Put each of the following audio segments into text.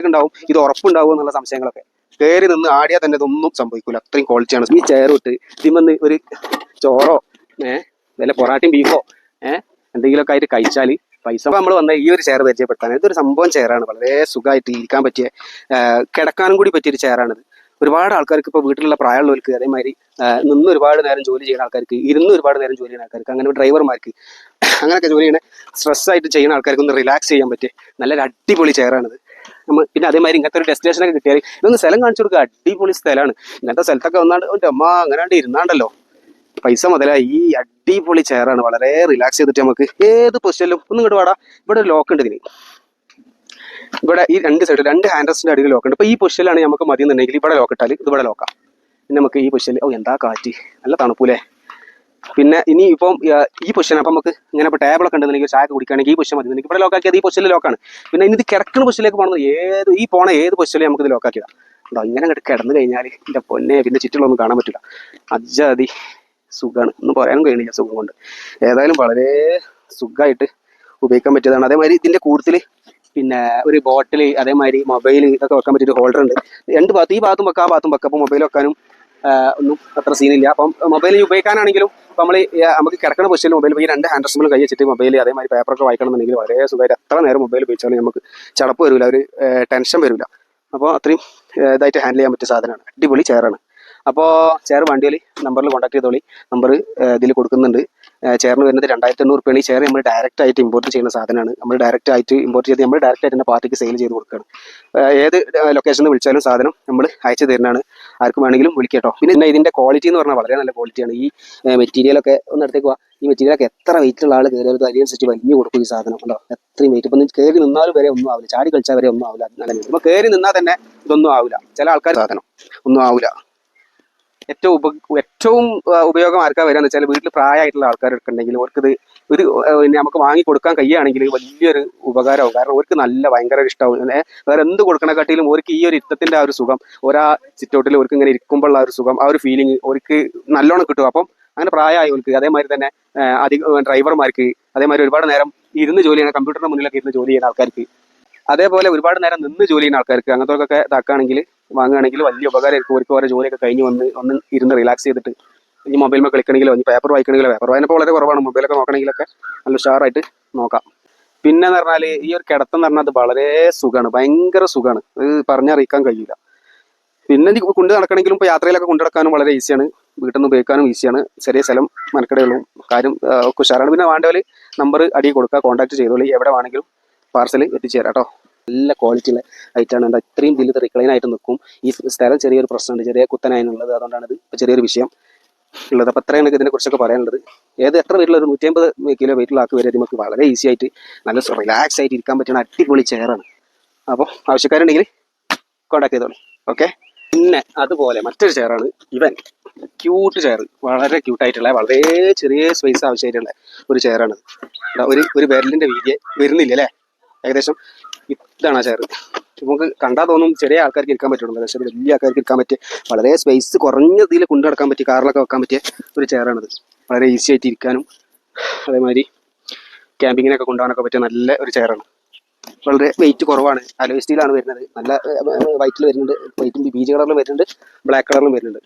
ഉണ്ടാവും, ഇത് ഉറപ്പുണ്ടാവും എന്നുള്ള സംശയങ്ങളൊക്കെ. കയറി നിന്ന് ആടിയാൽ തന്നെ ഇതൊന്നും സംഭവിക്കില്ല, അത്രയും ക്വാളിറ്റിയാണ്. ഈ ചെയർ ഇട്ട് ഇതിമെന്ന് ഒരു ചോറോ വല്ല പൊറാട്ടയും ബീഫോ എന്തെങ്കിലുമൊക്കെ ആയിട്ട് കഴിച്ചാൽ പൈസ. നമ്മൾ വന്ന ഈ ഒരു ചെയർ പരിചയപ്പെടുത്താൻ, ഇതൊരു സംഭവം ചെയറാണ്. വളരെ സുഖമായിട്ട് ഇരിക്കാൻ പറ്റിയ, കിടക്കാനും കൂടി പറ്റിയൊരു ചെയറാണിത്. ഒരുപാട് ആൾക്കാർക്ക് ഇപ്പോൾ വീട്ടിലുള്ള പ്രായമുള്ളവർക്ക്, അതേമാതിരി നിന്ന് ഒരുപാട് നേരം ജോലി ചെയ്യുന്ന ആൾക്കാർക്ക്, ഇരുന്ന് ഒരുപാട് നേരം ജോലി ചെയ്യുന്ന ആൾക്കാർക്ക്, അങ്ങനെ ഡ്രൈവർമാർക്ക്, അങ്ങനെയൊക്കെ ജോലി ചെയ്യുന്ന സ്ട്രെസ്സായിട്ട് ചെയ്യുന്ന ആൾക്കാർക്ക് ഒന്ന് റിലാക്സ് ചെയ്യാൻ പറ്റിയ നല്ലൊരു അടിപൊളി ചെയറാണിത്. പിന്നെ അതേമാതിരി ഇങ്ങനത്തെ ഒരു ഡെസ്റ്റിനേഷനൊക്കെ കിട്ടിയാൽ ഇതൊന്ന് സ്ഥലം കാണിച്ചു കൊടുക്കുക, അടിപൊളി സ്ഥലമാണ്. ഇങ്ങനത്തെ സ്ഥലത്തൊക്കെ വന്നാണ്ട് അമ്മ അങ്ങനാണ്ട് ഇരുന്നാണ്ടല്ലോ പൈസ മുതലായി. ഈ അടിപൊളി ചെയറാണ്, വളരെ റിലാക്സ് ചെയ്തിട്ട് നമുക്ക് ഏത് പൊസിഷനിലും. ഒന്നും ഇങ്ങോട്ട് വാടാ, ഇവിടെ ഒരു ലോക്ക് ഉണ്ട് ഇതിന്. ഇവിടെ ഈ രണ്ട് സൈഡ്, രണ്ട് ഹാൻഡ് റെസ്റ്റിന്റെ അടിയിൽ ലോക്ക് ഉണ്ട്. ഇപ്പൊ ഈ പൊസിഷനിലാണ് നമുക്ക് മതി എന്നുണ്ടെങ്കിൽ ഇവിടെ ലോക്ക് ഇട്ടാൽ ഇത് ഇവിടെ ലോക്കാം. പിന്നെ നമുക്ക് ഈ പൊസിഷനിൽ എന്താ കാറ്റ്, നല്ല തണുപ്പൂലേ. പിന്നെ ഇനി ഇപ്പം ഈ പൊസിഷൻ അപ്പം നമുക്ക് ഇങ്ങനെ ഇപ്പോൾ ടേബിളൊക്കെ ഉണ്ടെന്നുണ്ടെങ്കിൽ ചായ കുടിക്കുകയാണെങ്കിൽ ഈ പൊസിഷൻ മതി, ഇവിടെ ലോക്കാക്കിയത് ഈ പൊസിഷനിൽ ലോക്കാണ്. പിന്നെ ഇത് കിടക്കുന്ന പൊസിഷനിലേക്ക് പോകുന്നത് ഈ പോണ ഏത് പൊസിഷനിൽ നമുക്ക് ഇത് ലോക്കാക്കിയതാണ്. ഉണ്ടോ ഇങ്ങനെ അങ്ങോട്ട് കിടന്നു കഴിഞ്ഞാൽ എൻ്റെ പൊന്നെ പിന്നെ ചുറ്റുള്ളൊന്നും കാണാൻ പറ്റില്ല. അജ്ജാതി സുഖമാണ്, ഒന്നും പറയാനും കഴിയണില്ല സുഖം കൊണ്ട്. ഏതായാലും വളരെ സുഖമായിട്ട് ഉപയോഗിക്കാൻ പറ്റിയതാണ്. അതേമാതിരി ഇതിൻ്റെ കൂടുതൽ പിന്നെ ഒരു ബോട്ടിൽ, അതേമാതിരി മൊബൈൽ ഇതൊക്കെ വെക്കാൻ പറ്റിയൊരു ഹോൾഡർ ഉണ്ട്. രണ്ട് ഭാഗത്ത്, ഈ ഭാഗത്തും വെക്കാം ആ ഭാഗത്തും വെക്കാം. അപ്പോൾ മൊബൈൽ വെക്കാനും ഒന്നും അത്ര സീനില്ല. അപ്പം മൊബൈൽ ഉപയോഗിക്കാനാണെങ്കിലും നമ്മൾ നമുക്ക് കിടക്കുന്ന പൊസിഷനിൽ മൊബൈൽ ഈ രണ്ട് ഹാൻഡ് റെസ്റ്റും കൈ വെച്ചിട്ട് മൊബൈൽ അതേമാതിരി പേപ്പറൊക്കെ വായിക്കണമെന്നുണ്ടെങ്കിൽ വളരെ സുഖമായിട്ട് എത്ര നേരം മൊബൈൽ ഉപയോഗിച്ചാലും നമുക്ക് ചടപ്പ് വരില്ല, ഒരു ടെൻഷൻ വരില്ല. അപ്പോൾ അത്രയും ഇതായിട്ട് ഹാൻഡിൽ ചെയ്യാൻ പറ്റിയ സാധനമാണ്, അടിപൊളി ചെയറാണ്. അപ്പോൾ ചെയർ വണ്ടിയിൽ നമ്പറിൽ കോൺടാക്ട് ചെയ്തോളി, നമ്പർ ഇതിൽ കൊടുക്കുന്നുണ്ട്. ചെയറിന് വരുന്നത് 2800 രൂപയാണ്. ഈ ചെയർ നമ്മൾ ഡയറക്റ്റ് ആയിട്ട് ഇമ്പോർട്ട് ചെയ്യുന്ന സാധനമാണ്. നമ്മൾ ഡയറക്റ്റ് ആയിട്ട് ഇമ്പോർട്ട് ചെയ്ത് നമ്മൾ ഡയറക്റ്റ് ആയിട്ട് തന്നെ പാർട്ടിക്ക് സെയിൽ ചെയ്ത് കൊടുക്കുകയാണ്. ഏത് ലൊക്കേഷനിൽ വിളിച്ചാലും സാധനം നമ്മൾ അയച്ചു തരുന്നതാണ്, ആർക്കും വേണമെങ്കിലും വിളിക്കട്ടോ. പിന്നെ ഇതിൻ്റെ ക്വാളിറ്റി എന്ന് പറഞ്ഞാൽ വളരെ നല്ല ക്വാളിറ്റിയാണ്. ഈ മെറ്റീരിയലൊക്കെ ഒന്ന് എടുത്തേക്ക് പോവാ. ഈ മെറ്റീരിയലൊക്കെ എത്ര വെയിറ്റുള്ള ആൾ കയറിയത് അതിനനുസരിച്ച് വലിഞ്ഞു കൊടുക്കും ഈ സാധനം. ഉണ്ടോ എത്രയും വെയിറ്റ്. ഇപ്പം കയറി നിന്നാലും വരെ ഒന്നും ആവില്ല, ചാടി കളിച്ചാൽ വരെ ഒന്നും ആവില്ല. നല്ല മീൻ ഇപ്പോൾ കയറി നിന്നാൽ തന്നെ ഇതൊന്നും ആവില്ല. ചില ആൾക്കാർ സാധനം ഒന്നും ആവില്ല. ഏറ്റവും ഉപയോഗം ആർക്കാ വരിക എന്ന് വെച്ചാൽ വീട്ടിൽ പ്രായമായിട്ടുള്ള ആൾക്കാരൊക്കെ ഉണ്ടെങ്കിൽ അവർക്കിത് ഒരു നമുക്ക് വാങ്ങി കൊടുക്കാൻ കഴിയുകയാണെങ്കിൽ വലിയൊരു ഉപകാരമാവും. കാരണം അവർക്ക് നല്ല ഭയങ്കര ഇഷ്ടമാവും. വേറെ എന്ത് കൊടുക്കണക്കാട്ടിലും അവർക്ക് ഈ ഒരു ഇരുത്തത്തിൻ്റെ ആ ഒരു സുഖം, ഒരാ സിറ്റൗട്ടിൽ അവർക്ക് ഇങ്ങനെ ഇരിക്കുമ്പോഴുള്ള ആ ഒരു സുഖം, ആ ഒരു ഫീലിംഗ് അവർക്ക് നല്ലോണം കിട്ടും. അപ്പം അങ്ങനെ പ്രായമായവർക്ക്, അതേമാതിരി തന്നെ ഡ്രൈവർമാർക്ക്, അതേമാതിരി ഒരുപാട് നേരം ഇരുന്ന് ജോലി ചെയ്യുന്ന കമ്പ്യൂട്ടറിന് മുന്നിലൊക്കെ ഇരുന്ന് ജോലി ചെയ്യുന്ന ആൾക്കാർക്ക്, അതേപോലെ ഒരുപാട് നേരം നിന്ന് ജോലി ചെയ്യുന്ന ആൾക്കാർക്ക്, അങ്ങനത്തെയൊക്കെ ഇതാക്കുകയാണെങ്കിൽ വാങ്ങുകയാണെങ്കിൽ വലിയ ഉപകാരമായിരിക്കും. അവർക്ക് ഓരോ ജോലിയൊക്കെ കഴിഞ്ഞ് ഒന്ന് ഇരുന്ന് റിലാക്സ് ചെയ്തിട്ട് ഈ മൊബൈൽ കളിക്കണമെങ്കിലോ ഇനി പേപ്പർ വായിക്കണമെങ്കിലോ, പേപ്പർ വായനപ്പോൾ വളരെ കുറവാണ്, മൊബൈലൊക്കെ നോക്കണമെങ്കിലൊക്കെ നല്ല ഉഷാറായിട്ട് നോക്കാം. പിന്നെ എന്ന് പറഞ്ഞാൽ ഈ ഒരു കിടത്തം എന്ന് പറഞ്ഞാൽ അത് വളരെ സുഖമാണ്, ഭയങ്കര സുഖമാണ്, അത് പറഞ്ഞറിയിക്കാൻ കഴിയില്ല. പിന്നെ കൊണ്ട് നടക്കണമെങ്കിലും ഇപ്പോൾ യാത്രയിലൊക്കെ കൊണ്ടു നടക്കാനും വളരെ ഈസിയാണ്, വീട്ടിൽ നിന്ന് ഉപയോഗിക്കാനും ഈസിയാണ്. ചെറിയ സ്ഥലം മനക്കടയുള്ളൂ, കാര്യം ഒക്കെ ഉഷാറാണ്. പിന്നെ വേണ്ടവർ നമ്പർ അടിയിൽ കൊടുക്കുക, കോൺടാക്ട് ചെയ്തോളി, എവിടെ വേണമെങ്കിലും പാർസൽ എത്തിച്ചു തരാം കേട്ടോ. നല്ല ക്വാളിറ്റിയുള്ള ഐറ്റാണ്. എന്താ ഇത്രയും ഇതിൽ റിക്ലൈൻ ആയിട്ട് നിൽക്കും. ഈ സ്ഥലം ചെറിയൊരു പ്രശ്നമുണ്ട്, ചെറിയ കുത്തനായുള്ളത്, അതുകൊണ്ടാണ് ഇത് ഇപ്പോൾ ചെറിയൊരു വിഷയം ഉള്ളത്. അപ്പോൾ അത്രയാണ് ഇതിനെ കുറിച്ചൊക്കെ പറയാനുള്ളത്. എത്ര വീട്ടിലൊരു 150 കിലോ വെയിറ്റുള്ള ആൾക്ക് വരെ നമുക്ക് വളരെ ഈസി ആയിട്ട് നല്ല റിലാക്സ് ആയിട്ട് ഇരിക്കാൻ പറ്റുന്ന അടിപൊളി ചെയറാണ്. അപ്പോൾ ആവശ്യക്കാരുണ്ടെങ്കിൽ കോൺടാക്ട് ചെയ്തോളൂ. ഓക്കെ. പിന്നെ അതുപോലെ മറ്റൊരു ചെയറാണ് ഇവൻ, ക്യൂട്ട് ചെയർ, വളരെ ക്യൂട്ടായിട്ടുള്ള വളരെ ചെറിയ സ്പേസ് ആവശ്യമായിട്ടുള്ള ഒരു ചെയറാണ്. ഒരു വിരലിൻ്റെ വീതിയെ വരുന്നില്ല അല്ലേ, ഏകദേശം ഇതാണ് ആ ചെയർ. നമുക്ക് കണ്ടാൽ തോന്നും ചെറിയ ആൾക്കാർക്ക് ഇരിക്കാൻ പറ്റുള്ളൂ, പക്ഷേ വലിയ ആൾക്കാർക്ക് ഇരിക്കാൻ പറ്റിയ വളരെ സ്പേസ് കുറഞ്ഞ ഇതിൽ കൊണ്ടു നടക്കാൻ പറ്റിയ, കാറിലൊക്കെ വെക്കാൻ പറ്റിയ ഒരു ചെയറാണിത്. വളരെ ഈസി ആയിട്ട് ഇരിക്കാനും അതേമാതിരി ക്യാമ്പിങ്ങിനൊക്കെ കൊണ്ടുപോകാനൊക്കെ പറ്റിയ നല്ല ഒരു ചെയറാണ്. വളരെ വെയിറ്റ് കുറവാണ്, അലോയ് സ്റ്റീലാണ് വരുന്നത്. നല്ല വൈറ്റിൽ വരുന്നുണ്ട്, വൈറ്റും ബീജ് കളറിലും വരുന്നുണ്ട്, ബ്ലാക്ക് കളറിലും വരുന്നുണ്ട്.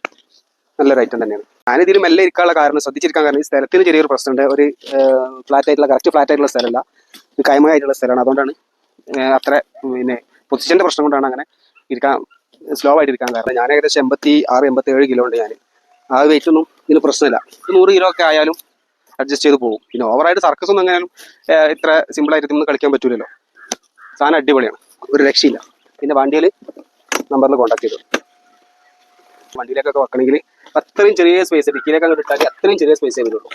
നല്ലൊരു ഐറ്റം തന്നെയാണ്. ഞാനിതിൽ മെല്ലെ ഇരിക്കാനുള്ള കാരണം, ശ്രദ്ധിച്ചിരിക്കാൻ കാരണം ഈ സ്ഥലത്തിന് ചെറിയൊരു പ്രശ്നമുണ്ട്. ഒരു കറക്റ്റ് ഫ്ലാറ്റ് ആയിട്ടുള്ള സ്ഥലമല്ല, ഒരു കൈമയായിട്ടുള്ള സ്ഥലമാണ്. അതുകൊണ്ടാണ് അത്ര പിന്നെ പൊസിഷൻ്റെ പ്രശ്നം കൊണ്ടാണ് അങ്ങനെ ഇരിക്കാൻ സ്ലോ ആയിട്ട് ഇരിക്കാൻ കാരണം. ഞാൻ ഏകദേശം 86-87 കിലോ ഉണ്ട്. ഞാൻ ആ വെയിറ്റ് ഒന്നും ഇതിന് പ്രശ്നമില്ല. 100 കിലോ ഒക്കെ ആയാലും അഡ്ജസ്റ്റ് ചെയ്ത് പോകും. പിന്നെ ഓവറായിട്ട് സർക്കസ് ഒന്നും എങ്ങനെയാലും ഇത്ര സിമ്പിളായിട്ട് ഇതൊന്നും കളിക്കാൻ പറ്റൂലല്ലോ. സാധനം അടിപൊളിയാണ്, ഒരു രക്ഷയില്ല. പിന്നെ വണ്ടിയിൽ നമ്പറിൽ കോൺടാക്ട് ചെയ്തു. വണ്ടിയിലേക്കൊക്കെ വെക്കണമെങ്കിൽ അത്രയും ചെറിയ സ്പേസ്, ഡിക്കിയിലേക്ക് അങ്ങോട്ട് ഇട്ടാൽ അത്രയും ചെറിയ സ്പേസേ വരുള്ളൂ.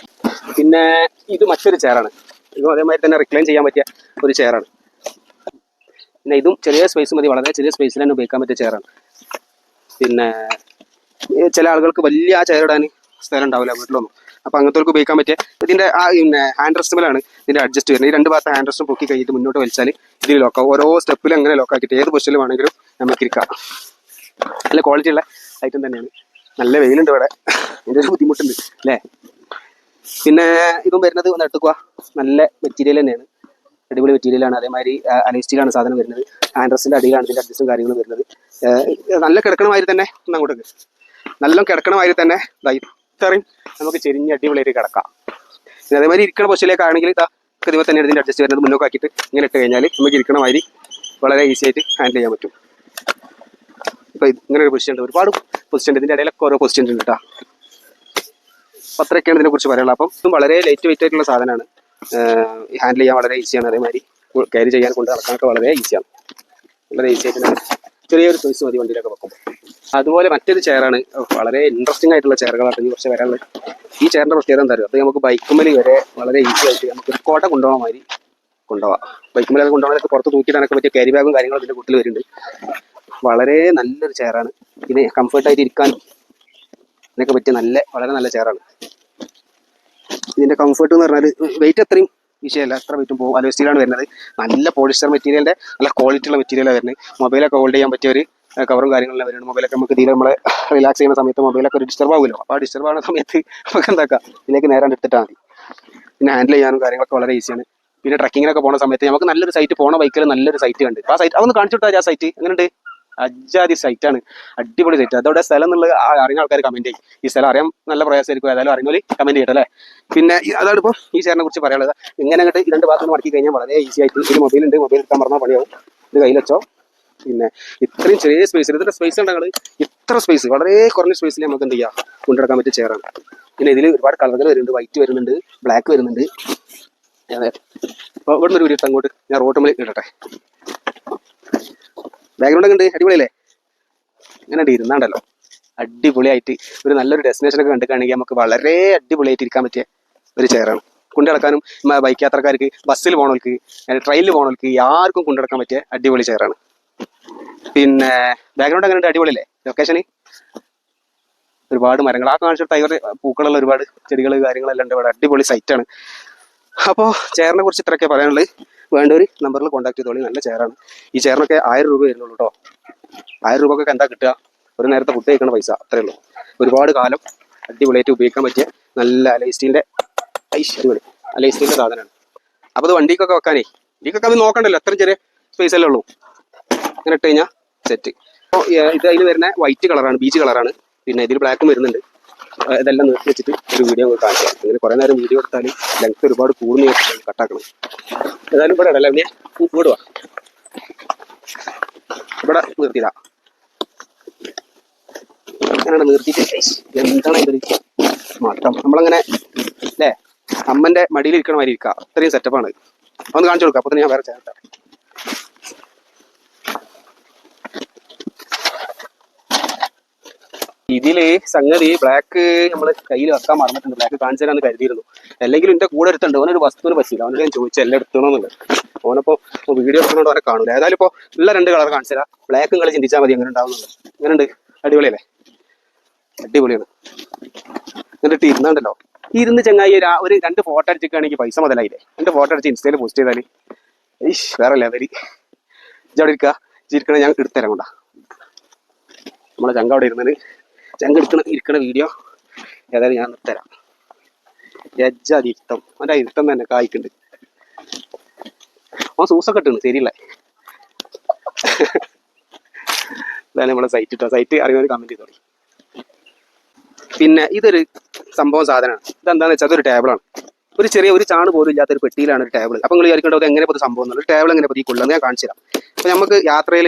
പിന്നെ ഇത് മറ്റൊരു ചെയറാണ്. ഇതും അതേമാതിരി തന്നെ റിക്ലൈൻ ചെയ്യാൻ പറ്റിയ ഒരു ചെയറാണ്. പിന്നെ ഇതും ചെറിയ സ്പേസ് മതി, വളരെ ചെറിയ സ്പേസിൽ തന്നെ ഉപയോഗിക്കാൻ പറ്റിയ ചെയറാണ്. പിന്നെ ചില ആളുകൾക്ക് വലിയ ആ ചെയർ ഇടാൻ സ്ഥലം ഉണ്ടാവില്ല വീട്ടിലൊന്നും, അപ്പോൾ അങ്ങനത്തെ ഉപയോഗിക്കാൻ പറ്റിയ ഇതിൻ്റെ ആ പിന്നെ ഹാൻഡ് റെസ്റ്റുമേലാണ് ഇതിൻ്റെ അഡ്ജസ്റ്റ് വരുന്നത്. ഈ രണ്ട് ഭാഗത്ത് ഹാൻഡ് റെസ്റ്റും പൊക്കി കഴിഞ്ഞിട്ട് മുന്നോട്ട് വലിച്ചാൽ ഇതിൽ ലോക്കാം. ഓരോ സ്റ്റെപ്പിലും അങ്ങനെ ലോക്കാക്കിയിട്ട് ഏത് പൊസിഷനിൽ വേണമെങ്കിലും നമുക്ക് ഇരിക്കാം. നല്ല ക്വാളിറ്റി ഉള്ള ഐറ്റം തന്നെയാണ്. നല്ല വെയിലുണ്ട് ഇവിടെ, ഇതിൻ്റെ ഒരു ബുദ്ധിമുട്ടുണ്ട് അല്ലേ. പിന്നെ ഇതും വരുന്നത് ഒന്ന് എടുക്കുക, നല്ല മെറ്റീരിയൽ തന്നെയാണ്. അടിപൊളി മെറ്റീരിയലാണ്. അതേമാതിരി അലൈസ്റ്റീലാണ് സാധനം വരുന്നത്. ആൻഡ്രസിൻ്റെ അടിയിലാണ് ഇതിൻ്റെ അഡ്ജസ്റ്റും കാര്യങ്ങളും വരുന്നത്. നല്ല കിടക്കണമാതിരി തന്നെ അങ്ങോട്ടേക്ക് നല്ല കിടക്കണമാതിരി തന്നെ ഇത്രയും നമുക്ക് ചെരിഞ്ഞ് അടിപൊളിയായിട്ട് കിടക്കാം. പിന്നെ അതേമാതിരി ഇരിക്കണ പൊസിഷനിലേക്കാണെങ്കിൽ ഇതിമ തന്നെ ഇതിൻ്റെ അഡ്ജസ്റ്റ് വരുന്നത് മുന്നോക്കാക്കിയിട്ട് ഇങ്ങനെ ഇട്ട് കഴിഞ്ഞാൽ നമുക്ക് ഇരിക്കണ മാതിരി വളരെ ഈസി ആയിട്ട് ഹാൻഡിൽ ചെയ്യാൻ പറ്റും. ഇപ്പോൾ ഇങ്ങനെ ഒരു പൊസിഷൻ ഉണ്ട്, ഒരുപാട് പൊസിഷൻ ഉണ്ട്, ഇതിൻ്റെ ഇടയിലൊക്കെ ഓരോ പൊസിഷൻ ഉണ്ട് കേട്ടോ. അപ്പോൾ അത്രയൊക്കെയാണ് ഇതിനെക്കുറിച്ച് പറയാനുള്ളത്. അപ്പം ഇതും വളരെ ലൈറ്റ് വെയിറ്റ് ആയിട്ടുള്ള സാധനമാണ്, ഹാൻഡിൽ ചെയ്യാൻ വളരെ ഈസിയാണ്. അതേമാതിരി ക്യാരി ചെയ്യാൻ കൊണ്ട് നടക്കാനൊക്കെ വളരെ ഈസിയാണ്, വളരെ ഈസി ആയിട്ട് ചെറിയൊരു സ്പേസ് മതി വണ്ടിയിലൊക്കെ വെക്കുമ്പോൾ. അതുപോലെ മറ്റൊരു ചെയറാണ്, വളരെ ഇൻട്രസ്റ്റിംഗ് ആയിട്ടുള്ള ചെയറുകളാണ് ഈ കുറച്ച് വരാനുള്ളത്. ഈ ചെയറിൻ്റെ പ്രത്യേകത എന്താ പറയുക, അത് നമുക്ക് ബൈക്കുമ്മൽ വരെ വളരെ ഈസി ആയിട്ട് നമുക്ക് ഒരു കോട്ട കൊണ്ടുപോകാൻ മാതിരി കൊണ്ടുപോകാം. ബൈക്കുമ്മലൊക്കെ കൊണ്ടുപോകാനൊക്കെ പുറത്ത് തൂക്കിയിടാനൊക്കെ പറ്റിയ ക്യാരി ബാഗും കാര്യങ്ങളും ഇതിൻ്റെ കൂട്ടിൽ വരുന്നുണ്ട്. വളരെ നല്ലൊരു ചെയറാണ്, ഇതിന് കംഫർട്ടായിട്ട് ഇരിക്കാനും ഇതിനൊക്കെ പറ്റിയ വളരെ നല്ല ചെയറാണ്. ഇതിൻ്റെ കംഫർട്ട് എന്ന് പറഞ്ഞാൽ വെയിറ്റ് അത്രയും വിഷയമല്ല, എത്ര വെയിറ്റും പോകും. അലോയ് സ്റ്റീലാണ് വരുന്നത്, നല്ല പോളിസ്റ്റർ മെറ്റീരിയലിൻ്റെ നല്ല ക്വാളിറ്റി ഉള്ള മെറ്റീരിയലാണ് വരുന്നത്. മൊബൈലൊക്കെ ഹോൾഡ് ചെയ്യാൻ പറ്റിയ ഒരു കവറും കാര്യങ്ങളെല്ലാം വരുന്നുണ്ട്. മൊബൈലൊക്കെ നമുക്ക് ഇതിൽ നമ്മളെ റിലാക്സ് ചെയ്യുന്ന സമയത്ത് മൊബൈലൊക്കെ ഒരു ഡിസ്റ്റർബ് ആവുമല്ലോ, അപ്പോൾ ആ ഡിസ്റ്റർബ് ആവുന്ന സമയത്ത് നമുക്ക് എന്താക്കാം, ഇതിലേക്ക് നേരെ എടുത്തിട്ടാൽ മതി. പിന്നെ ഹാൻഡിൽ ചെയ്യാനും കാര്യങ്ങളൊക്കെ വളരെ ഈസിയാണ്. പിന്നെ ട്രക്കിങ്ങിനൊക്കെ പോകുന്ന സമയത്ത് നമുക്ക് നല്ലൊരു സൈറ്റ്, പോണ ബൈക്കിൽ നല്ലൊരു സൈറ്റ് കണ്ട് ആ സൈറ്റ് അതൊന്ന് കാണിച്ചു വിട്ടാൽ ആ സൈറ്റ് എങ്ങനെയുണ്ട്, അജാതി സൈറ്റാണ്, അടിപൊളി സൈറ്റ്. അതോടെ സ്ഥലം എന്നുള്ളത് അറിയുന്ന ആൾക്കാർ കമൻറ്റ് ചെയ്യും. ഈ സ്ഥലം അറിയാൻ നല്ല പ്രയാസമായിരിക്കും, ഏതായാലും അറിയുന്നവർ കമൻറ്റ് ചെയ്യട്ടെ അല്ലേ. പിന്നെ അതാണ് ഇപ്പോൾ ഈ ചെയറിനെ കുറിച്ച് പറയാനുള്ളത്. ഇങ്ങനെ അങ്ങോട്ട് ഈ രണ്ട് ഭാഗത്ത് മടക്കി കഴിഞ്ഞാൽ വളരെ ഈസി ആയിട്ട് ഒരു മൊബൈലുണ്ട്, മൊബൈൽ എടുക്കാൻ പറഞ്ഞാൽ പണിയാവും, ഇത് കയ്യിൽ വെച്ചോ. പിന്നെ ഇത്രയും ചെറിയ സ്പേസിൽ ഇതിൻ്റെ സ്പേസ് ഉണ്ടെങ്കിൽ ഇത്ര സ്പേസ് വളരെ കുറഞ്ഞ സ്പേസിൽ നമുക്ക് എന്ത് ചെയ്യാം കൊണ്ടുനടക്കാൻ പറ്റിയ ചെയറാണ്. പിന്നെ ഇതിൽ ഒരുപാട് കളറുകൾ വരുന്നുണ്ട്, വൈറ്റ് വരുന്നുണ്ട്, ബ്ലാക്ക് വരുന്നുണ്ട്. അപ്പോൾ ഇവിടെ നിന്ന് ഒരു വീഡിയോ അങ്ങോട്ട് ഞാൻ റോട്ടുമ്പിൽ ഇടട്ടെ. ബാക്ക്ഗ്രൗണ്ട് ഒക്കെ ഉണ്ട്, അടിപൊളിയല്ലേ, ഇങ്ങനെ ഇരുന്നാണ്ടല്ലോ അടിപൊളിയായിട്ട് ഒരു നല്ലൊരു ഡെസ്റ്റിനേഷനൊക്കെ കണ്ടിട്ടാണെങ്കിൽ നമുക്ക് വളരെ അടിപൊളിയായിട്ട് ഇരിക്കാൻ പറ്റിയ ഒരു ചെയറാണ്. കൊണ്ടു നടക്കാനും ബൈക്ക് യാത്രക്കാർക്ക്, ബസ്സിൽ പോകണവർക്ക്, ട്രെയിനിൽ പോകണവർക്ക് ആർക്കും കൊണ്ടു നടക്കാൻ പറ്റിയ അടിപൊളി ചെയറാണ്. പിന്നെ ബാക്ക്ഗ്രൗണ്ട് അങ്ങനെ ഉണ്ട്, അടിപൊളിയല്ലേ ലൊക്കേഷന്, ഒരുപാട് മരങ്ങൾ ആ കാണിച്ചിട്ട് ഇവർ പൂക്കളുള്ള ഒരുപാട് ചെടികൾ കാര്യങ്ങളെല്ലാം ഉണ്ട്, ഇവിടെ അടിപൊളി സൈറ്റാണ്. അപ്പോൾ ചെയറിനെ കുറിച്ച് ഇത്രയൊക്കെ പറയാനുള്ളത്. വേണ്ടവർ നമ്പറിൽ കോൺടാക്ട് ചെയ്തോളി, നല്ല ചെയറാണ്. ഈ ചെയറിനൊക്കെ 1000 രൂപ വരുന്നുള്ളൂ കേട്ടോ. 1000 രൂപക്കൊക്കെ എന്താ കിട്ടുക, ഒരു നേരത്തെ ഫുഡ് കഴിക്കുന്ന പൈസ അത്രയേ ഉള്ളൂ. ഒരുപാട് കാലം അടിപൊളിയായിട്ട് ഉപയോഗിക്കാൻ പറ്റിയ നല്ല അലൈസ്റ്റീൻ്റെ അടിപൊളി അലൈസ്റ്റീൻ്റെ സാധനമാണ്. അപ്പോൾ അത് വണ്ടിക്കൊക്കെ വെക്കാനേ, വണ്ടിക്കൊക്കെ അത് നോക്കണ്ടല്ലോ, അത്രയും ചെറിയ സ്പേസ് അല്ലേ ഉള്ളൂ. ഇങ്ങനെ ഇട്ട് കഴിഞ്ഞാൽ സെറ്റ്. അപ്പോൾ ഇത് അതിൽ വരുന്ന വൈറ്റ് കളറാണ്, ബീച്ച് കളറാണ്. പിന്നെ ഇതിൽ ബ്ലാക്കും വരുന്നുണ്ട്. ഇതെല്ലാം നിർത്തി വെച്ചിട്ട് ഒരു വീഡിയോ കാണിക്കാം. ഇങ്ങനെ കുറേ നേരം വീഡിയോ എടുത്താൽ ലെങ്ത് ഒരുപാട് കൂടുന്ന കട്ടാക്കണം. ഏതായാലും ഇവിടെ ഇടല്ലേ പിന്നെ വിടുക, ഇവിടെ നിർത്തിയതാ, അങ്ങനെ നിർത്തിയിട്ട് എന്താണ് ഇതൊരു മട്ടം. നമ്മളങ്ങനെ അല്ലേ അമ്മൻ്റെ മടിയിൽ ഇരിക്കണ മാതിരി ഇരിക്കുക, അത്രയും സെറ്റപ്പാണ്. ഒന്ന് കാണിച്ചു കൊടുക്കുക, അപ്പോൾ തന്നെ ഞാൻ വേറെ ചേർത്താം. ഇതില് സംഗതി ബ്ലാക്ക് നമ്മൾ കയ്യിൽ വെക്കാൻ മറന്നിട്ടുണ്ട്, ബ്ലാക്ക് കാണിച്ചു തരാന്ന് കരുതിയിരുന്നു. അല്ലെങ്കിൽ എൻ്റെ കൂടെ എടുത്തുണ്ട്, ഓനൊരു വസ്തുവിന് പറ്റില്ല, അവനോട് ഞാൻ ചോദിച്ചു എല്ലാം എടുക്കണമെന്നുള്ളത്. ഓനപ്പോൾ വീഡിയോ എടുക്കുന്നതുകൊണ്ട് അവനെ കാണൂല. ഏതായാലും ഇപ്പോൾ ഉള്ള 2 കളർ കാണിച്ചു തരാം. ബ്ലാക്ക് നിങ്ങൾ ചിന്തിച്ചാൽ മതി എങ്ങനെ ഉണ്ടാവുന്നുള്ളത്. എങ്ങനെ ഉണ്ട്, അടിപൊളിയല്ലേ, അടിപൊളിയാണ്. എന്നിട്ട് ഇരുന്നുണ്ടല്ലോ, ഇരുന്ന് ചങ്ങായി ഒരു 2 ഫോട്ടോ അടിച്ചിട്ടാണെങ്കിൽ പൈസ മുതലായില്ലേ. 2 ഫോട്ടോ അടിച്ച് ഇൻസ്റ്റയിൽ പോസ്റ്റ് ചെയ്താൽ വേറെ ലെവല്. ഇജവിടെ ഇരിക്കുക, ഇരിക്കണ ഞാൻ എടുത്തരാം കൊണ്ടാ. നമ്മളെ ചങ്ക അവിടെ ഇരുന്നത് ചങ്ക ഇരിക്കണ വീഡിയോ ഏതായാലും ഞാൻ നിർത്തരാം. യജ്ജാതി ഇരുത്തം, അവൻ്റെ ഇരുത്തം തന്നെ കായ്ക്കുണ്ട്. അവൻ സൂസൊക്കെ ഇട്ടാണ് ശരിയല്ലേ. അതാണ് നമ്മളെ സൈറ്റ് ഇട്ടോ, സൈറ്റ് അറിയുന്നവർ കമൻറ്റ് ചെയ്തോളി. പിന്നെ ഇതൊരു സംഭവം സാധനമാണ്. ഇതെന്താണെന്ന് വെച്ചാൽ അതൊരു ടേബിളാണ്. ഒരു ചാണ് പോലും ഇല്ലാത്തൊരു പെട്ടിയിലാണ് ഒരു ടേബിൾ. അപ്പോൾ നിങ്ങൾ വിചാരിക്കേണ്ടത് എങ്ങനെ ഇപ്പോൾ സംഭവം എന്നുള്ളത്, ടേബിൾ എങ്ങനെ പതിക്കുള്ളത് ഞാൻ കാണിച്ചു തരാം. അപ്പോൾ നമുക്ക് യാത്രയിൽ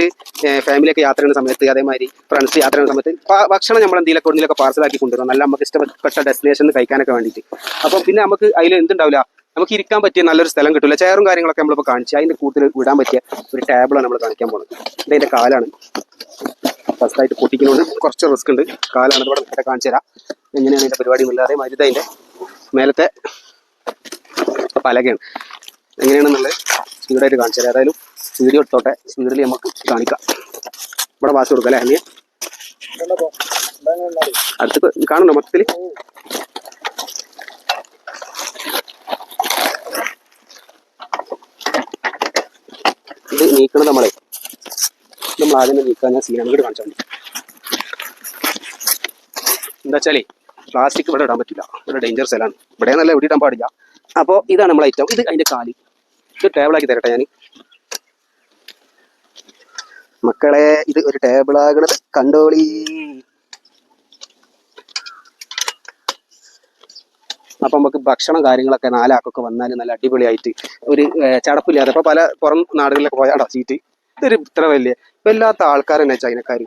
ഫാമിലിയൊക്കെ യാത്ര ചെയ്യുന്ന സമയത്ത്, അതേമാതിരി ഫ്രണ്ട്സ് യാത്ര ചെയ്യുന്ന സമയത്ത് ഭക്ഷണം നമ്മൾ എന്തെങ്കിലുമൊക്കെ പാർസലാക്കി കൊണ്ടുവരും, നല്ല നമുക്ക് ഇഷ്ടപ്പെട്ട ഡെസ്റ്റിനേഷനിൽ കഴിക്കാനൊക്കെ വേണ്ടിയിട്ട്. അപ്പം പിന്നെ നമുക്ക് അതിൽ എന്തുണ്ടാവില്ല, നമുക്ക് ഇരിക്കാൻ പറ്റിയ നല്ലൊരു സ്ഥലം കിട്ടില്ല. ചെയറും കാര്യങ്ങളൊക്കെ നമ്മളിപ്പോൾ കാണിച്ചു, അതിൻ്റെ കൂടുതൽ വിടാൻ പറ്റിയ ഒരു ടേബിളാണ് നമ്മൾ കാണിക്കാൻ പോകുന്നത്. ഇതിൻ്റെ കാലാണ് ഫസ്റ്റായിട്ട് പൊട്ടിക്കുന്നതുകൊണ്ട് കുറച്ച് റിസ്ക് ഉണ്ട്. കാലാണ് ഇവിടെ നേരെ കാണിച്ചു തരാം എങ്ങനെയാണ് ഇതിൻ്റെ പരിപാടി എന്നുള്ളത്. അതേമാതിരി ഇതിൻ്റെ മേലത്തെ പലകയാണ് എങ്ങനെയാണെന്നുള്ളത് സ്പീഡായിട്ട് കാണിച്ചു തരാം. ഏതായാലും വീഡിയോ എടുത്തോട്ടെ, സ്പീഡിൽ നമുക്ക് കാണിക്കാം. ഇവിടെ വാസ് കൊടുക്കാം അല്ലേ, അടുത്ത് കാണുന്നുണ്ടോ മൊത്തത്തിൽ? ഇത് നീക്കണത് നമ്മൾ ആദ്യം നീക്കാൻ ഞാൻ സീനാണ് ഇവിടെ കാണിച്ചാൽ മതി. എന്താ വെച്ചാലേ പ്ലാസ്റ്റിക് ഇവിടെ ഇടാൻ പറ്റില്ല, ഇവിടെ ഡേഞ്ചർ സ്ഥലമാണ്. ഇവിടെ നല്ല ഇവിടെ ഇടാൻ പാടില്ല. അപ്പോൾ ഇതാണ് നമ്മൾ ഐറ്റം. ഇത് അതിൻ്റെ കാല്, ഇത് ടേബിളാക്കി തരട്ടെ ഞാൻ മക്കളെ. ഇത് ഒരു ടേബിളാകണത് കണ്ടോളി. അപ്പം നമുക്ക് ഭക്ഷണം കാര്യങ്ങളൊക്കെ 4 ആൾക്കൊക്കെ വന്നാൽ നല്ല അടിപൊളിയായിട്ട് ഒരു ചടപ്പില്ലാതെ. അപ്പോൾ പല പുറം നാടുകളിലൊക്കെ പോയാൽ അടച്ചിട്ട് ഇതൊരു ഇത്ര വലിയ വല്ലാത്ത ആൾക്കാർ തന്നെ ചൈനക്കാർ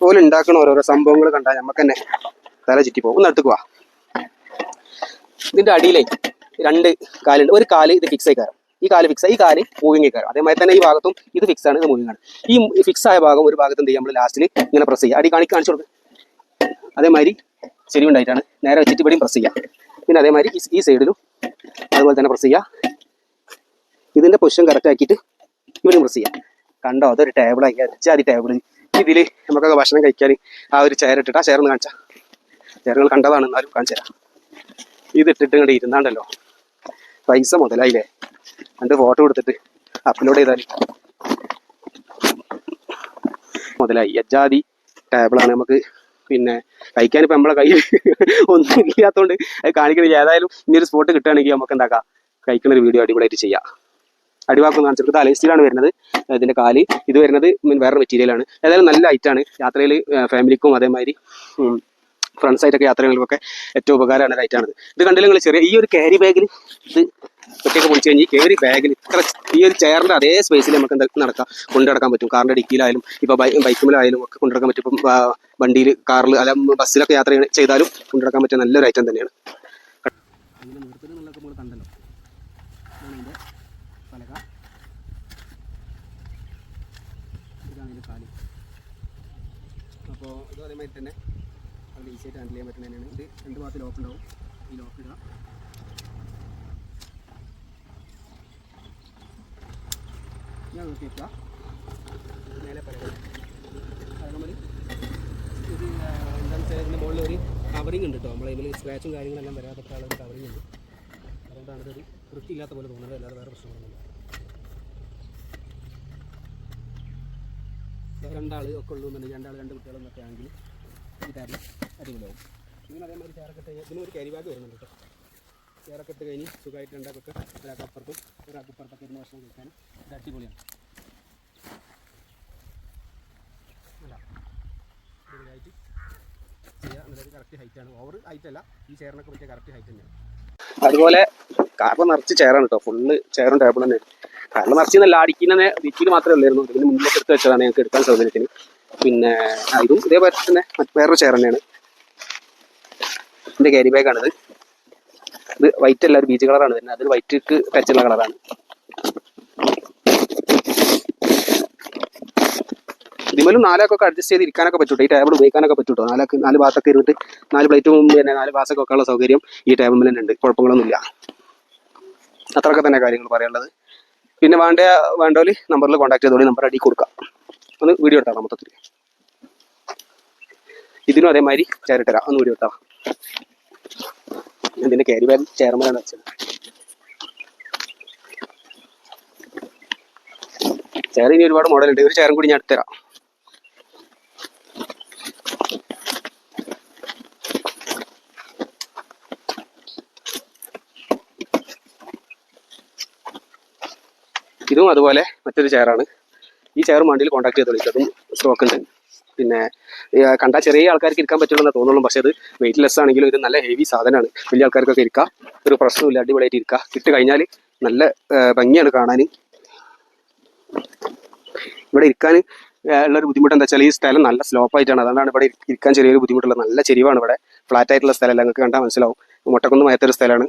ഓല് ഉണ്ടാക്കുന്ന ഓരോരോ സംഭവങ്ങൾ കണ്ടാൽ നമുക്ക് തന്നെ തല ചുറ്റി പോകും. ഒന്ന് എടുത്തുക. ഇതിന്റെ അടിയിലേ 2 കാലുണ്ട്. ഒരു കാല് ഇത് ഫിക്സ് ആയി കയറും, ഈ കാല് ഫിക്സ്, ഈ കാല് മൂവിങ് കയറും. അതേമാതിരി തന്നെ ഈ ഭാഗത്തും ഇത് ഫിക്സ് ആണ്, ഇത് മൂവിങ് ആണ്. ഈ ഫിക്സ് ആയ ഭാഗം ഒരു ഭാഗത്ത് എന്ത് ചെയ്യും, നമ്മൾ ലാസ്റ്റിൽ ഇങ്ങനെ പ്രസ് ചെയ്യുക. അടി കാണിച്ചു കൊടുക്കുക. അതേമാതിരി ശരിയുണ്ടായിട്ടാണ് നേരെ വെച്ചിട്ട് ഇവിടെയും പ്രസ് ചെയ്യുക. പിന്നെ അതേമാതിരി ഈ സൈഡിലും അതുപോലെ തന്നെ പ്രസ് ചെയ്യുക. ഇതിന്റെ പൊസിഷൻ കറക്റ്റ് ആക്കിയിട്ട് ഇവിടെയും പ്രസ് ചെയ്യുക. കണ്ടോ, അതൊരു ടേബിളാക്കി അച്ചാതി ടേബിൾ. ഇതിൽ നമുക്കൊക്കെ ഭക്ഷണം കഴിക്കാൻ ആ ഒരു ചെയർ ഇട്ടിട്ട്, ആ ചെയർന്ന് കാണിച്ചാൽ ചെയറുകൾ കണ്ടതാണ്, എന്നാലും കാണിച്ചു തരാം. ഇതിട്ടിട്ട് ഇങ്ങോട്ട് ഇരുന്നാണ്ടല്ലോ പൈസ മുതലായില്ലേ. 2 ഫോട്ടോ കൊടുത്തിട്ട് അപ്ലോഡ് ചെയ്താൽ മുതലായി. അജാതി ടേബിളാണ്. നമുക്ക് പിന്നെ കഴിക്കാനിപ്പോൾ നമ്മളെ കയ്യിൽ ഒന്നും ഇല്ലാത്തതുകൊണ്ട് അത് കാണിക്കണില്ല. ഏതായാലും ഇനി ഒരു സ്പോട്ട് കിട്ടുകയാണെങ്കിൽ നമുക്ക് എന്താക്കാം, കഴിക്കുന്ന ഒരു വീഡിയോ അടിപൊളിയായിട്ട് ചെയ്യാം. അടിവാക്കും കാണിച്ചെടുത്ത് അലൈസ്റ്റീലാണ് വരുന്നത്. ഇതിന്റെ കാല് ഇത് വരുന്നത് വേറെ മെറ്റീരിയലാണ്. ഏതായാലും നല്ല ഐറ്റാണ്. യാത്രയിൽ ഫാമിലിക്കും അതേമാതിരി ഫ്രണ്ട്സായിട്ടൊക്കെ യാത്ര ചെയ്യുന്നവർക്കൊക്കെ ഏറ്റവും ഉപകാരമാണ് ലൈറ്റാണിത്. ഇത് കണ്ടില്ല നിങ്ങൾ, ചെറിയ ഈ ഒരു ക്യാരി ബാഗിൽ ഇത് ഒറ്റയൊക്കെ പൊളിച്ച് കഴിഞ്ഞ് ഈ ക്യാരി ബാഗിൽ ഇത്ര ഈ ഒരു ചെയറിൻ്റെ അതേ സ്പേസിൽ നമുക്ക് എന്താ കൊണ്ടുനടക്കാൻ പറ്റും. കാറിൻ്റെ ഡിക്കിയിലായാലും ഇപ്പോൾ ബൈക്കുമിലായാലും ഒക്കെ കൊണ്ടുനടക്കാൻ പറ്റും. ഇപ്പം വണ്ടിയിൽ, കാറിൽ അല്ല ബസ്സിലൊക്കെ യാത്ര ചെയ്താലും കൊണ്ടുനടക്കാൻ പറ്റിയ നല്ലൊരു ഐറ്റം തന്നെയാണ്. കണ്ടല്ലോ പലക, ഇതാണ് ഇതിൻ്റെ കാല്. അപ്പോൾ ഇത് അതേമാതിരി തന്നെ അത് ഈസിയായിട്ട് ഹാൻഡിൽ ചെയ്യാൻ പറ്റുന്ന തന്നെയാണ്. ഇത് 2 ഭാഗത്ത് ലോക്ക് ഉണ്ടാവും. ഈ ലോക്ക് ഇടുക. ഞാൻ നോക്കി വെക്കുക. മേലെ പലക നമ്മൾ ഇത് എന്താണെന്ന് വെച്ചാൽ ഇതിൻ്റെ മുകളിൽ ഒരു കവറിങ് ഉണ്ട് കേട്ടോ. നമ്മളെ ഇതിൽ സ്ക്രാച്ചും കാര്യങ്ങളെല്ലാം വരാതൊക്കെയുള്ള ഒരു കവറിങ് ഉണ്ട്. അതുകൊണ്ടാണ് ഇതൊരു വൃത്തിയില്ലാത്ത പോലെ തോന്നുന്നത്, അല്ലാതെ വേറെ പ്രശ്നങ്ങളൊന്നുമില്ല. 2 ആൾ ഒക്കെ ഉള്ളൂന്നുണ്ടെങ്കിൽ 2 ആൾ 2 കുട്ടികളെന്നൊക്കെ ആണെങ്കിൽ ഈ ടേബിൾ അടിപൊളിയാവും. ഇങ്ങനെ അതേമാതിരി ചേർക്കട്ടെ. ഇതിനൊരു ക്യാരി ബാഗ് വരുന്നുണ്ട് കേട്ടോ. ചേരൊക്കെ ഇട്ട് കഴിഞ്ഞ് സുഖമായിട്ട് 2 ആൾക്കൊക്കെ ഒരാൾക്കപ്പുറത്തും ഒരാൾക്കപ്പുറത്തൊക്കെ ഇരുന്ന് ഭക്ഷണം കഴിക്കാൻ ഇത് അടിപൊളിയാണ്. അല്ല അടിപൊളിയായിട്ട് ചെയ്യുക. എന്നുള്ളത് കറക്റ്റ് ഹൈറ്റാണ്, ഓവർ ഹൈറ്റ് അല്ല. ഈ ചെയറിനൊക്കെ പറ്റിയ കറക്റ്റ് ഹൈറ്റ് തന്നെയാണ്. അതുപോലെ കാറിൽ നിറച്ച് ചെയറാണ് കേട്ടോ. ഫുള്ള് ചെയറും ടേബിൾ തന്നെയാണ്. കാറിൽ നിറച്ച് നല്ല അടിക്കുന്ന വീട്ടിൽ മാത്രമേ ഉള്ളായിരുന്നു. ഇതിന് മുന്നിലേക്ക് എടുത്ത് വെച്ചതാണ് ഞങ്ങൾക്ക് എടുക്കാൻ സൗകര്യത്തിന്. പിന്നെ ഇതും ഇതേപോലെ തന്നെ വേറൊരു ചെയർ തന്നെയാണ്. ഇതിൻ്റെ ക്യാരി ബാഗാണിത്. ഇത് വൈറ്റ് അല്ല, ഒരു ബീച്ച് കളറാണ് വരുന്നത്. അതിൽ വൈറ്റ്ക്ക് ടച്ചുള്ള കളറാണ്. ഇതിമേലും 4 ആൾക്കൊക്കെ അഡ്ജസ്റ്റ് ചെയ്ത് ഇരിക്കാനൊക്കെ പറ്റൂട്ടോ. ഈ ടേബിൾ ഉപയോഗിക്കാനൊക്കെ പറ്റൂട്ടോ. 4 ഭാഗത്തൊക്കെ ഇരുന്നിട്ട് 4 പ്ലേറ്റും പിന്നെ 4 ഗ്ലാസ്സൊക്കെ വെക്കാനുള്ള സൗകര്യം ഈ ടേബിൾ തന്നെ ഉണ്ട്. കുഴപ്പങ്ങളൊന്നുമില്ല. അത്രയൊക്കെ തന്നെ കാര്യങ്ങൾ പറയാനുള്ളത്. പിന്നെ വേണ്ടോല് നമ്പറിൽ കോൺടാക്ട് ചെയ്തോളി. നമ്പർ അടി കൊടുക്കാം. ഒന്ന് വീഡിയോ ഇട്ടാം മൊത്തത്തിൽ. ഇതിനും അതേമാതിരി ചേരിട്ടരാം. ഒന്ന് വീഡിയോ ഇട്ടാം. ഇതിൻ്റെ ക്യാരി ബാഗ് ചെയർമാനാണ് വെച്ചത്. ചെയർ ഇനി ഒരുപാട് മോഡലുണ്ട്. ഒരു ചെയറും കൂടി ഞാൻ എടുത്തുതരാം. ഇതും അതുപോലെ മറ്റൊരു ചെയറാണ്. ഈ ചെയറും വണ്ടിയിൽ കോൺടാക്ട് ചെയ്തോളൂ. അതും സ്റ്റോക്ക് ഉണ്ട്. പിന്നെ കണ്ടാൽ ചെറിയ ആൾക്കാർക്ക് ഇരിക്കാൻ പറ്റുമെന്ന് തോന്നുള്ളൂ. പക്ഷേ അത് വെയിറ്റ് ലെസ് ആണെങ്കിലും ഇത് നല്ല ഹെവി സാധനമാണ്. വലിയ ആൾക്കാർക്കൊക്കെ ഇരിക്കാം. ഒരു പ്രശ്നമില്ല. അടിപൊളിയായിട്ട് ഇരിക്കുക. ഇട്ട് കഴിഞ്ഞാൽ നല്ല ഭംഗിയാണ് കാണാൻ. ഇവിടെ ഇരിക്കാൻ ഉള്ളൊരു ബുദ്ധിമുട്ട് എന്താ വെച്ചാൽ ഈ സ്ഥലം നല്ല സ്ലോപ്പായിട്ടാണ്. അതുകൊണ്ടാണ് ഇവിടെ ഇരിക്കാൻ ചെറിയൊരു ബുദ്ധിമുട്ടുള്ളത്. നല്ല ചെരിവാണ് ഇവിടെ. ഫ്ലാറ്റ് ആയിട്ടുള്ള സ്ഥലമല്ല. നിങ്ങൾക്ക് കണ്ടാൽ മനസ്സിലാവും. മുട്ടക്കൊന്ന് മയത്തൊരു സ്ഥലമാണ്.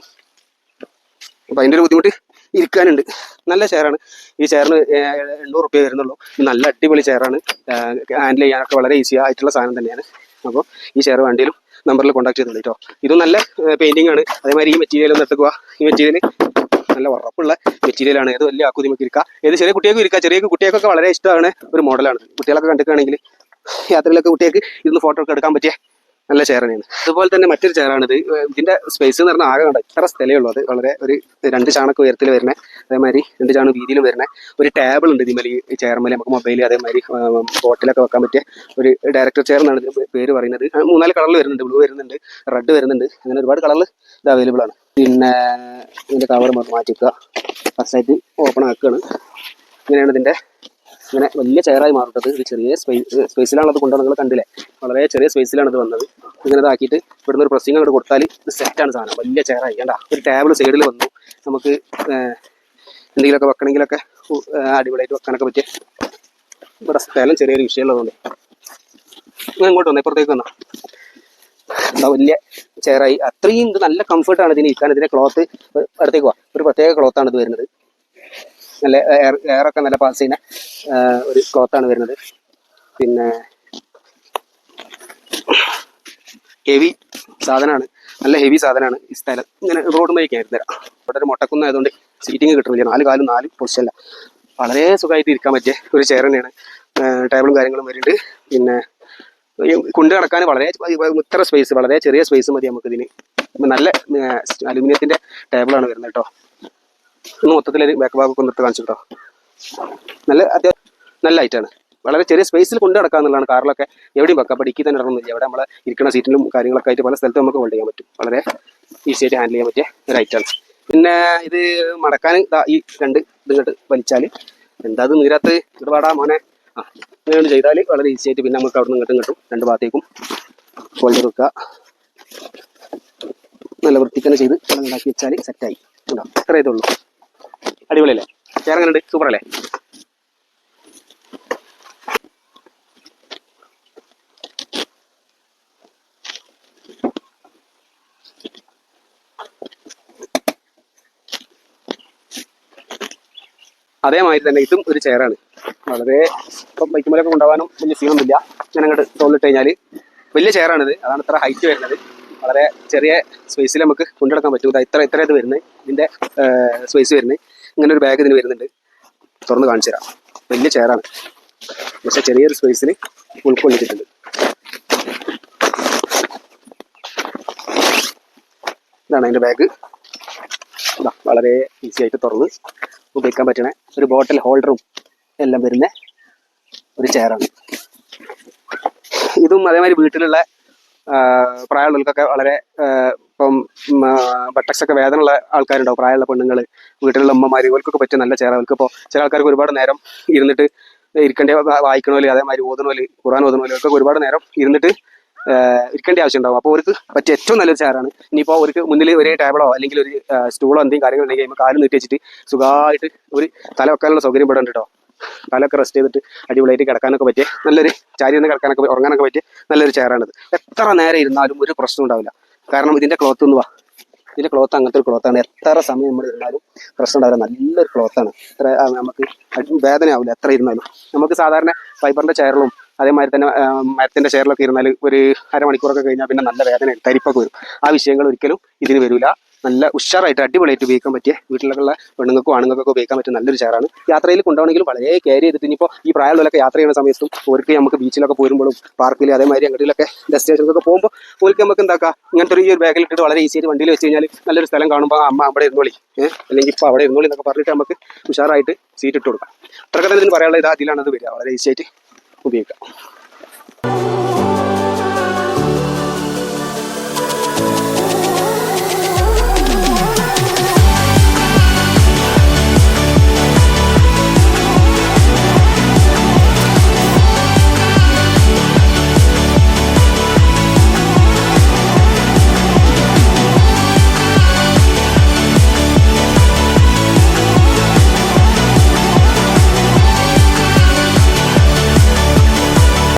അപ്പോൾ അതിൻ്റെ ഒരു ബുദ്ധിമുട്ട് ഇരിക്കാനുണ്ട്. നല്ല ചെയറാണ്. ഈ ചെയറിന് 800 റുപ്യ വരുന്നുള്ളൂ. നല്ല അടിപൊളി ചെയറാണ്. ഹാൻഡിൽ ചെയ്യാനൊക്കെ വളരെ ഈസി ആയിട്ടുള്ള സാധനം തന്നെയാണ്. അപ്പോൾ ഈ ചെയർ വണ്ടിയിലും നമ്പറിൽ കോൺടാക്ട് ചെയ്തോളൂ കേട്ടോ. ഇതും നല്ല പെയിൻറ്റിംഗ് ആണ്. അതേമാതിരി ഈ മെറ്റീരിയൽ ഒന്ന് എടുക്കുക. ഈ മെറ്റീരിയൽ നല്ല ഉറപ്പുള്ള മെറ്റീരിയലാണ്. ഏത് വലിയ ആക്കും നമുക്ക് ഇരിക്കാം. ഏത് ചെറിയ കുട്ടികൾക്കും ഇരിക്കാം. ചെറിയ കുട്ടികൾക്കൊക്കെ വളരെ ഇഷ്ടമാണ് ഒരു മോഡലാണ്. കുട്ടികളൊക്കെ കണ്ടിട്ടാണെങ്കിൽ യാത്രയിലൊക്കെ കുട്ടികൾക്ക് ഇരുന്ന് ഫോട്ടോ ഒക്കെ എടുക്കാൻ പറ്റിയ നല്ല ചെയർ തന്നെയാണ്. അതുപോലെ തന്നെ മറ്റൊരു ചെയറാണിത്. ഇതിൻ്റെ സ്പേസ് എന്ന് പറഞ്ഞാൽ ആകെ കണ്ട ഇത്ര സ്ഥലമേ ഉള്ളൂ. അത് വളരെ ഒരു 2 ചാണൊക്കെ ഉയരത്തിൽ വരുന്നത്. അതേമാതിരി 2 ചാണ് വീതിയിലും വരുന്നത് ഒരു ടേബിൾ ഉണ്ട്. ഇതിന്മേൽ ഈ ചെയർമേൽ നമുക്ക് മൊബൈൽ അതേമാതിരി ബോട്ടിലൊക്കെ വെക്കാൻ പറ്റിയ ഒരു ഡയറക്ടർ ചെയർ എന്നാണ് ഇതിന് പേര് പറയുന്നത്. 3-4 കളറിൽ വരുന്നുണ്ട്. ബ്ലൂ വരുന്നുണ്ട്, റെഡ് വരുന്നുണ്ട്. അങ്ങനെ ഒരുപാട് കളറിൽ ഇത് അവൈലബിൾ ആണ്. പിന്നെ ഇതിൻ്റെ കവർ മാറ്റി വെക്കുക. ഫസ്റ്റായിട്ട് ഓപ്പൺ ആക്കുകയാണ്. ഇങ്ങനെയാണ് ഇതിൻ്റെ ഇങ്ങനെ വലിയ ചെയറായി മാറുന്നത്. ഇത് ചെറിയ സ്പേസിലാണത് കൊണ്ടുവന്ന് നിങ്ങൾ കണ്ടില്ലേ, വളരെ ചെറിയ സ്പേസിലാണ് ഇത് വന്നത്. ഇങ്ങനെ ഇതാക്കിയിട്ട് ഇവിടുന്ന് ഒരു പ്രസ്സിങ് അങ്ങോട്ട് കൊടുത്താൽ ഇത് സെറ്റാണ് സാധനം. വലിയ ചെയറായി കണ്ടാ. ഒരു ടേബിൾ സൈഡിൽ വന്നു. നമുക്ക് എന്തെങ്കിലുമൊക്കെ വെക്കണമെങ്കിലൊക്കെ അടിപൊളിയായിട്ട് വെക്കാനൊക്കെ പറ്റിയ ഇവിടെ സ്ഥലം ചെറിയൊരു വിഷയമുള്ളതുകൊണ്ട് ഇങ്ങനെ ഇങ്ങോട്ട് വന്നേ, ഇപ്പുറത്തേക്ക് വന്നോ. എന്താ വലിയ ചെയറായി. അത്രയും ഇത് നല്ല കംഫർട്ടാണ് ഇതിന് ഇരിക്കാൻ. ഇതിൻ്റെ ക്ലോത്ത് അടുത്തേക്ക് പോവാം. ഒരു പ്രത്യേക ക്ലോത്താണ് ഇത് വരുന്നത്. നല്ല എയറൊക്കെ നല്ല പാസ് ചെയ്യുന്ന ഒരു ക്ലോത്താണ് വരുന്നത്. പിന്നെ ഹെവി സാധനമാണ്, നല്ല ഹെവി സാധനമാണ്. ഈ സ്ഥലം ഇങ്ങനെ റോഡുമ്പോഴേക്ക് ആയിരുന്നു തരാം. ഇവിടെ ഒരു മൊട്ടക്കുന്നായതുകൊണ്ട് സീറ്റിംഗ് കിട്ടുന്നില്ല. 4 കാലും 4 പൊസിഷനല്ല. വളരെ സുഖമായിട്ട് ഇരിക്കാൻ പറ്റിയ ഒരു ചെയർ തന്നെയാണ്. ടേബിളും കാര്യങ്ങളും വരുന്നുണ്ട്. പിന്നെ കൊണ്ട് നടക്കാൻ വളരെ ഇത്ര സ്പേസ്, വളരെ ചെറിയ സ്പേസ് മതി നമുക്കിതിന്. നല്ല അലുമിനിയത്തിൻ്റെ ടേബിളാണ് വരുന്നത് കേട്ടോ. ഒന്ന് മൊത്തത്തിലൊരു ബാക്ക് ഭാഗമൊക്കെ ഒന്നിട്ട് കാണിച്ചു കേട്ടോ. നല്ല അത്യാവശ്യം നല്ല ഐറ്റാണ്. വളരെ ചെറിയ സ്പേസിൽ കൊണ്ട് നടക്കാന്നുള്ളതാണ്. കാറിലൊക്കെ എവിടെയും വെക്കാം. അപ്പോൾ ഡിക്കി തന്നെ ഇടണമെന്നില്ല. അവിടെ നമ്മൾ ഇരിക്കുന്ന സീറ്റിലും കാര്യങ്ങളൊക്കെ ആയിട്ട് പല സ്ഥലത്തും നമുക്ക് ഹോൾഡ് ചെയ്യാൻ പറ്റും. വളരെ ഈസി ആയിട്ട് ഹാൻഡിൽ ചെയ്യാൻ പറ്റിയ ഒരു ഐറ്റാണ്. പിന്നെ ഇത് മടക്കാൻ ഈ 2 ഇതിങ്ങോട്ട് വലിച്ചാൽ എന്താ അത് നീരാത്ത് ഒരുപാടാ മോനെ. ഇങ്ങനെ ചെയ്താൽ വളരെ ഈസി ആയിട്ട് പിന്നെ നമുക്ക് അവിടെ നിന്ന് ഇങ്ങോട്ടും 2 ഭാഗത്തേക്കും ഹോൾഡ് വെക്കുക. നല്ല വൃത്തിക്കന്നെ ചെയ്ത് ഉണ്ടാക്കി വെച്ചാൽ സെറ്റായി. ഉണ്ടാവും. ഇത്ര ഇതുള്ളൂ. അടിപൊളിയല്ലേ? ചെയർ എങ്ങനെ ഉണ്ട്? സൂപ്പർ അല്ലേ? അതേമാതിരി തന്നെ ഇതും ഒരു ചെയറാണ്. വളരെ ഇപ്പം ബൈക്കുമലൊക്കെ കൊണ്ടുപോകാനും വലിയ സീനൊന്നുമില്ല. ഞാൻ അങ്ങോട്ട് തോന്നിട്ട് കഴിഞ്ഞാൽ വലിയ ചെയറാണിത്. അതാണ് ഇത്ര ഹൈറ്റ് വരുന്നത്. വളരെ ചെറിയ സ്പേസിൽ നമുക്ക് കൊണ്ടുനടക്കാൻ പറ്റും. ഇത്ര ഇത് വരുന്നത് ഇതിൻ്റെ സ്പേസ് വരുന്നത്. ഇങ്ങനെ ഒരു ബാഗ് ഇതിന് വരുന്നുണ്ട്. തുറന്ന് കാണിച്ചു തരാം. വലിയ ചെയറാണ്, പക്ഷെ ചെറിയൊരു സ്പേസിൽ ഉൾക്കൊള്ളിച്ചിട്ടുണ്ട്. ഇതാണ് അതിൻ്റെ ബാഗ്. വളരെ ഈസി ആയിട്ട് തുറന്ന് ഉപയോഗിക്കാൻ പറ്റണ ഒരു ബോട്ടിൽ ഹോൾഡറും എല്ലാം വരുന്ന ഒരു ചെയറാണ്. ഇതും അതേമാതിരി വീട്ടിലുള്ള പ്രായമുള്ളവർക്കൊക്കെ വളരെ ഇപ്പം ബട്ടക്സൊക്കെ വേദനയുള്ള ആൾക്കാരുണ്ടാവും. പ്രായമുള്ള പെണ്ണുങ്ങൾ, വീട്ടിലുള്ള അമ്മമാർ, ഇവർക്കൊക്കെ പറ്റിയ നല്ല ചെയർ. അവർക്കിപ്പോൾ ചില ആൾക്കാർക്ക് ഒരുപാട് നേരം ഇരുന്നിട്ട് ഇരിക്കേണ്ട, വായിക്കണോല് അതേമാതിരി ഓതുന്നോല്, ഖുർആൻ ഓതുന്നോല് അവർക്കൊക്കെ ഒരുപാട് നേരം ഇരുന്നിട്ട് ഇരിക്കേണ്ട ആവശ്യം ഉണ്ടാവും. അപ്പോൾ അവർക്ക് പറ്റിയ ഏറ്റവും നല്ലൊരു ചെയറാണ്. ഇനിയിപ്പോൾ അവർക്ക് മുന്നിൽ ഒരു ടേബിളോ അല്ലെങ്കിൽ ഒരു സ്റ്റൂളോ എന്തെങ്കിലും കാര്യങ്ങളുണ്ടെങ്കിൽ കഴിയുമ്പോൾ കാല് നീട്ടി വെച്ചിട്ട് സുഖമായിട്ട് ഒരു തല വെക്കാനുള്ള സൗകര്യം ഇവിടെ ഉണ്ട് കേട്ടോ. കാലൊക്കെ റെസ്റ്റ് ചെയ്തിട്ട് അടിപൊളിയായിട്ട് കിടക്കാനൊക്കെ പറ്റിയ നല്ലൊരു ചാരി നിന്ന് കിടക്കാനൊക്കെ ഉറങ്ങാനൊക്കെ പറ്റിയ നല്ലൊരു ചെയറാണിത്. എത്ര നേരം ഇരുന്നാലും ഒരു പ്രശ്നം ഉണ്ടാവില്ല. കാരണം ഇതിൻ്റെ ക്ലോത്ത് ഒന്ന് വാ, ഇതിൻ്റെ ക്ലോത്ത് അങ്ങനത്തെ ഒരു ക്ലോത്താണ്. എത്ര സമയം നമ്മൾ ഇരുന്നാലും പ്രശ്നം ഉണ്ടാവില്ല. നല്ലൊരു ക്ലോത്താണ്. എത്ര നമുക്ക് വേദനയാവില്ല എത്ര ഇരുന്നാലും. നമുക്ക് സാധാരണ ഫൈബറിൻ്റെ ചെയറിലും അതേമാതിരി തന്നെ മരത്തിൻ്റെ ചെയറിലൊക്കെ ഇരുന്നാൽ ഒരു അരമണിക്കൂറൊക്കെ കഴിഞ്ഞാൽ പിന്നെ നല്ല വേദന, തരിപ്പൊക്കെ വരും. ആ വിഷയങ്ങൾ ഒരിക്കലും ഇതിന് വരില്ല. നല്ല ഉഷാറായിട്ട് അടിപൊളിയായിട്ട് ഉപയോഗിക്കാൻ പറ്റിയ, വീട്ടിലുള്ള പെണ്ണുങ്ങൾക്കും ആണുങ്ങൾക്കൊക്കെ ഉപയോഗിക്കാൻ പറ്റിയ നല്ലൊരു ചെയറാണ്. യാത്രയിൽ കൊണ്ടുപോകണമെങ്കിലും വളരെ കെയർ ചെയ്തിട്ട്, ഇനിയിപ്പോൾ ഈ പ്രായമുള്ളവരൊക്കെ യാത്ര ചെയ്യുന്ന സമയത്തും അവർക്ക് നമുക്ക് ബീച്ചിലൊക്കെ പോരുമ്പോഴും പാർക്കിൽ അതേമാതിരി അങ്ങോട്ടിലൊക്കെ ഡെസ്റ്റിനേഷനൊക്കെ പോകുമ്പോൾ അവർക്ക് നമുക്ക് എന്താക്കാം, ഇങ്ങനത്തെ ഈ ഒരു ബാഗിൽ ഇട്ടിട്ട് വളരെ ഈസി ആയിട്ട് വണ്ടിയിൽ വെച്ച് കഴിഞ്ഞാൽ നല്ലൊരു സ്ഥലം കാണുമ്പോൾ അമ്മ അവിടെ ഇരുന്നോളി, അല്ലെങ്കിൽ ഇപ്പോൾ അവിടെ ഇരുന്നോളി എന്നൊക്കെ പറഞ്ഞിട്ട് നമുക്ക് ഉഷാറായിട്ട് സീറ്റ് ഇട്ട് കൊടുക്കാം. അത്രയൊക്കെ തന്നെ ഇതിന് പറയാനുള്ള അതിലാണത് വരിക. വളരെ ഈസി ആയിട്ട് ഉപയോഗിക്കാം.